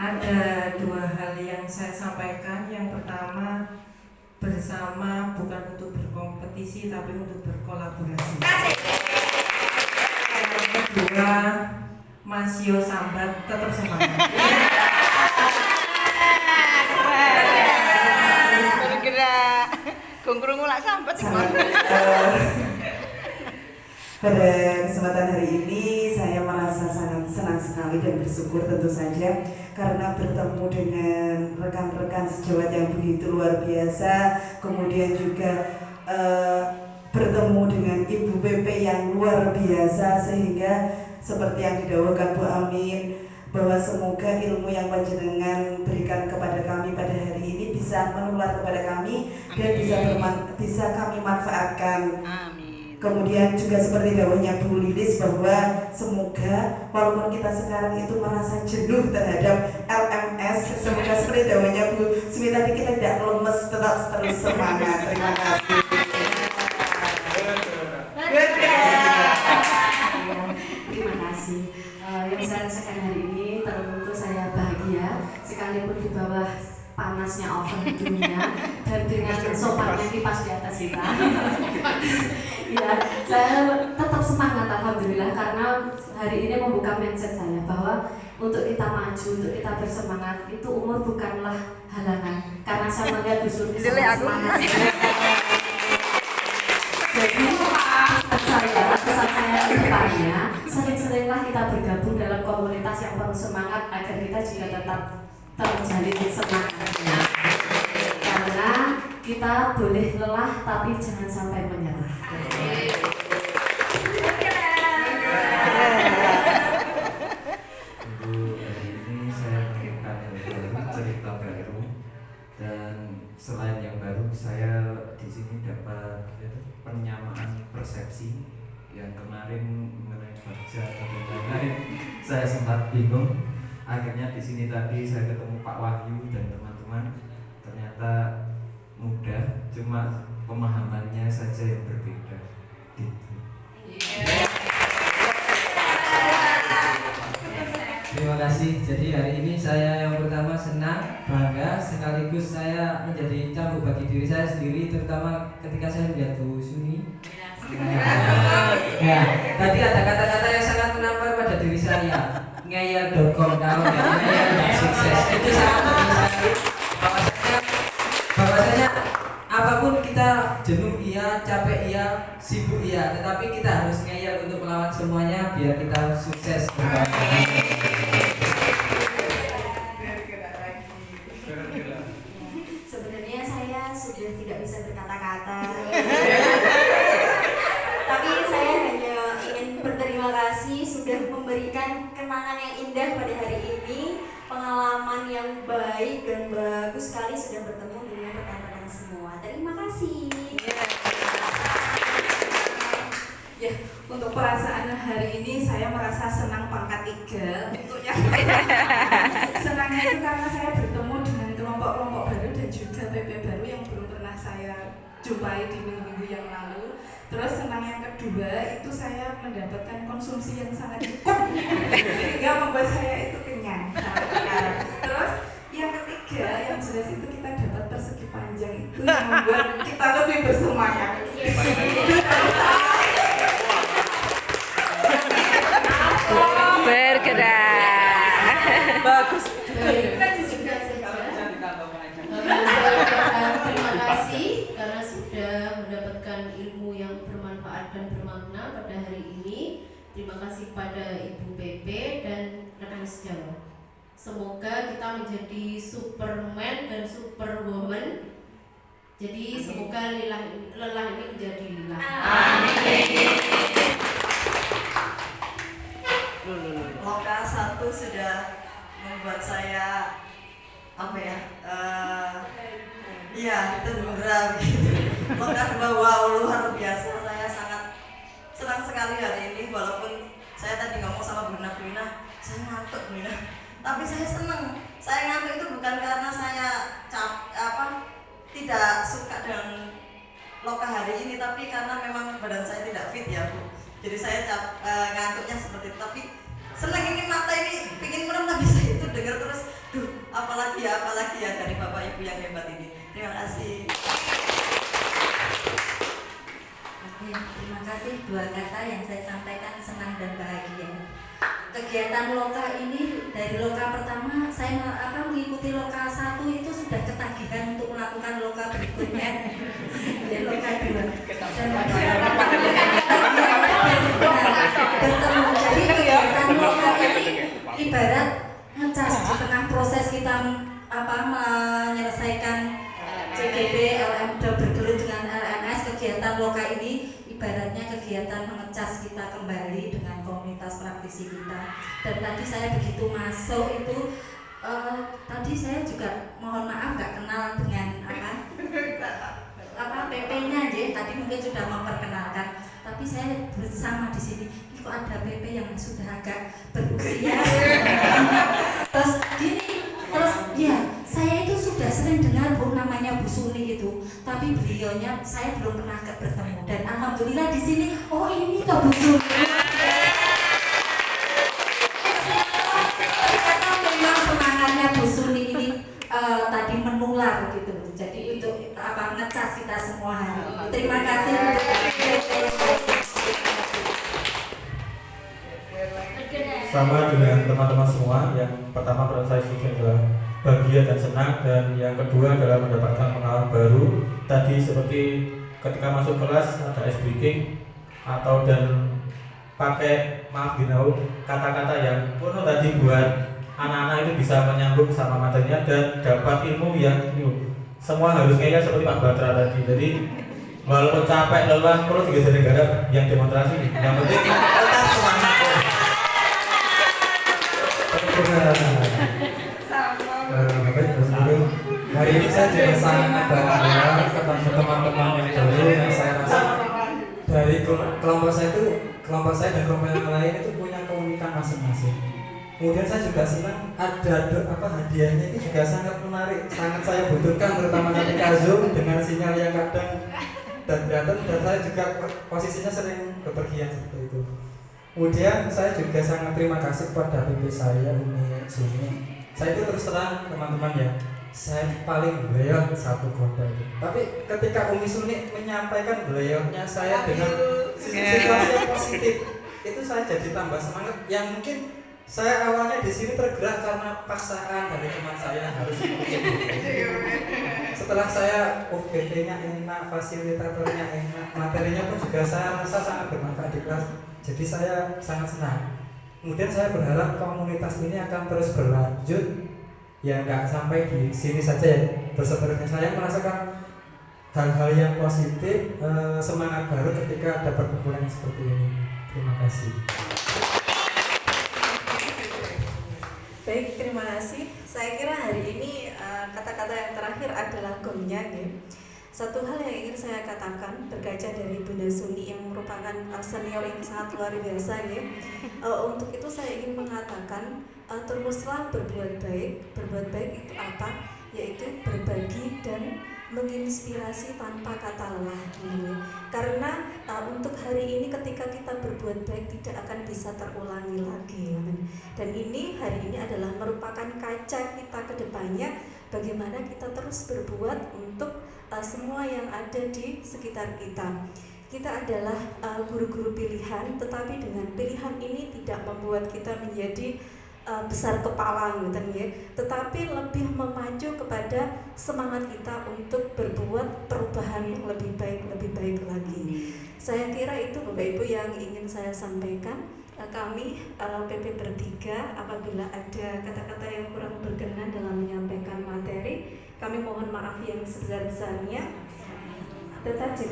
Ada dua hal yang saya sampaikan. Yang pertama, bersama bukan untuk berkompetisi tapi untuk berkolaborasi. Yang kedua, Mas Yo Sambat tetap semangat. Bergerak. Gongkrungu lak sambat. Pada kesempatan hari ini saya merasa sangat senang sekali dan bersyukur tentu saja karena bertemu dengan rekan-rekan sejawat yang begitu luar biasa, kemudian juga bertemu dengan Ibu PP yang luar biasa, sehingga seperti yang didhawuhkan Bu Amin bahwa semoga ilmu yang panjenengan berikan kepada kami pada hari ini bisa menular kepada kami dan bisa kami manfaatkan. Amin. Kemudian juga seperti dawuhnya Bu Lilis bahwa semoga walaupun kita sekarang itu merasa jenuh terhadap LMS, semoga seperti dawuhnya Bu Sumi tadi kita tidak lemes, tetap terus semangat. Terima kasih. Terima kasih. Yang saya rasakan hari ini tentu saya bahagia sekalipun di bawah panasnya oven dunia dan dengan sopannya kipas di atas kita. Ya, saya tetap semangat alhamdulillah karena hari ini membuka mindset saya bahwa untuk kita maju, untuk kita bersemangat itu umur bukanlah halangan. Karena saya melihat justru semangat. Jadi pesan saya ke depannya, sering-seringlah kita bergabung dalam komunitas yang penuh semangat agar kita juga tetap terjalin semangatnya. Karena kita boleh lelah tapi jangan sampai menyerah. Untuk hari ini saya menemukan yang baru, cerita baru, dan selain yang baru saya di sini dapat penyamaan persepsi yang kemarin mengenai kerja dan lain-lain. Saya sempat bingung. Akhirnya di sini tadi saya ketemu Pak Wahyu dan teman-teman. Ternyata mudah, cuma pemahamannya saja yang berbeda. Gitu. Terima kasih. Jadi hari ini saya yang pertama senang, bangga, sekaligus saya menjadi cambuk bagi diri saya sendiri, terutama ketika saya melihat Bu Suni. Ya, tadi ada kata-kata yang sangat menampar pada diri saya. Ngeyel.com, kalau ngeyel tidak sukses. Itu sangat menginspirasi. Bahwasanya apapun kita jenuh iya, capek iya, sibuk iya, tetapi kita harus ngeyel untuk melawan semuanya biar kita sukses. Sebenarnya saya sudah tidak bisa berkata-kata. Tapi saya hanya ingin berterima kasih sudah memberikan kenangan yang indah pada hari ini, pengalaman yang baik dan bagus sekali sudah bertemu dengan rekan-rekan semua. Terima kasih. Ya, untuk perasaan hari ini saya merasa senang pangkat 3 untuk yang senangnya itu karena saya bertemu dengan kelompok-kelompok baru dan juga PP baru yang belum pernah saya jumpai di minggu-minggu yang lalu. Terus senang yang kedua itu saya mendapatkan konsumsi yang sangat cukup sehingga membuat saya itu kenyang. Terus yang ketiga yang jelas itu kita dapat persegi panjang itu yang membuat kita lebih bersemangat. Bergerak. Bagus. Terima kasih karena sudah mendapatkan ilmu yang bermanfaat dan bermakna pada hari ini. Terima kasih pada Ibu PP dan rekan sejawat. Semoga kita menjadi Superman dan Superwoman. Jadi semoga lelah ini menjadi lelah. Amin. Loka 1 sudah membuat saya tergerak gitu. Loka 2 wow luar biasa, saya sangat senang sekali hari ini walaupun saya tadi ngomong sama Bu Nina, saya ngantuk Bu Nina. Tapi saya senang. Saya ngantuk itu bukan karena saya tidak suka dengan Loka hari ini, tapi karena memang badan saya tidak fit ya Bu. Jadi saya ngantuknya seperti itu, tapi senang ini mata ini pingin merem tapi saya itu dengar terus, apalagi ya dari Bapak Ibu yang hebat ini. Terima kasih. Oke, terima kasih. Dua kata yang saya sampaikan, senang dan bahagia. Kegiatan loka ini dari loka pertama saya mengikuti loka 1 itu sudah ketagihan untuk melakukan loka berikutnya. Ya, loka 2 dan bertemu. Jadi kegiatan loka ini ibarat ngecas di tengah proses kita menyelesaikan CGP, LM udah bergelut dengan LMS. Kegiatan loka ini ibaratnya kegiatan mengecas kita kembali dengan komunitas praktisi kita. Dan tadi saya begitu masuk itu tadi saya juga mohon maaf nggak kenal dengan PP-nya aja. Tadi mungkin sudah memperkenalkan, tapi saya bersama di sini. Kok ada PP yang sudah agak berusia? Terus ya saya itu sudah sering dengar namanya Bu Suni itu, tapi beliaunya saya belum pernah bertemu. Dan alhamdulillah di sini, oh ini toh Bu Suni. Ternyata memang semangatnya Bu Suni ini tadi menular gitu. Jadi untuk ngecas kita semua hari. Terima kasih untuk sama dengan teman-teman semua. Yang pertama menurut saya adalah bahagia dan senang, dan yang kedua adalah mendapatkan pengalaman baru. Tadi seperti ketika masuk kelas ada ice breaking atau dan pakai kata-kata yang penuh tadi buat anak-anak itu bisa menyambung sama materinya dan dapat ilmu yang semua harus kayaknya seperti Pak Batra tadi. Jadi walaupun capek lelah perlu juga negara yang demonstrasi, yang penting tetap semangat. Hari ini saya juga sangat bangga ketemu teman-teman yang baru yang saya rasa dari kelompok saya dan kelompok yang lain itu punya keunikan masing-masing. Kemudian saya juga senang ada hadiahnya itu juga sangat menarik, sangat saya butuhkan, terutama ketika Zoom dengan sinyal yang kadang dan saya juga posisinya sering bepergian seperti itu. Kemudian saya juga sangat terima kasih kepada PP saya Umi Suni. Saya itu terus terang teman-teman ya, saya paling beliau satu kota itu. Tapi ketika Umi Suni menyampaikan beliaunya saya dengan situasi yang positif, itu saya jadi tambah semangat. Yang mungkin saya awalnya di sini tergerak karena paksaan dari teman saya harus ikutin. Setelah saya PP-nya enak, fasilitatornya enak, materinya pun juga saya rasa sangat bermanfaat di kelas. Jadi saya sangat senang. Kemudian saya berharap komunitas ini akan terus berlanjut. Ya nggak sampai di sini saja ya. Berseterusnya saya merasakan hal-hal yang positif, semangat baru ketika ada perkumpulan yang seperti ini. Terima kasih. Baik, terima kasih. Saya kira hari ini kata-kata yang terakhir adalah gongnya ya. Satu hal yang ingin saya katakan berkaca dari Bunda Suni yang merupakan senior yang sangat luar biasa ya. Untuk itu saya ingin mengatakan teruslah berbuat baik. Berbuat baik itu apa? Yaitu berbagi dan menginspirasi tanpa kata lelah ya. Karena untuk hari ini ketika kita berbuat baik tidak akan bisa terulangi lagi ya. Dan ini hari ini adalah merupakan kaca kita ke depannya, bagaimana kita terus berbuat untuk semua yang ada di sekitar kita. Kita adalah guru-guru pilihan, tetapi dengan pilihan ini tidak membuat kita menjadi besar kepala gitu ya, tetapi lebih memacu kepada semangat kita untuk berbuat perubahan yang lebih baik lagi. Saya kira itu Bapak Ibu yang ingin saya sampaikan. Kami PP bertiga, apabila ada kata-kata yang kurang berkenan dalam menyampaikan materi, kami mohon maaf yang sebesar-besarnya. Tetap jaga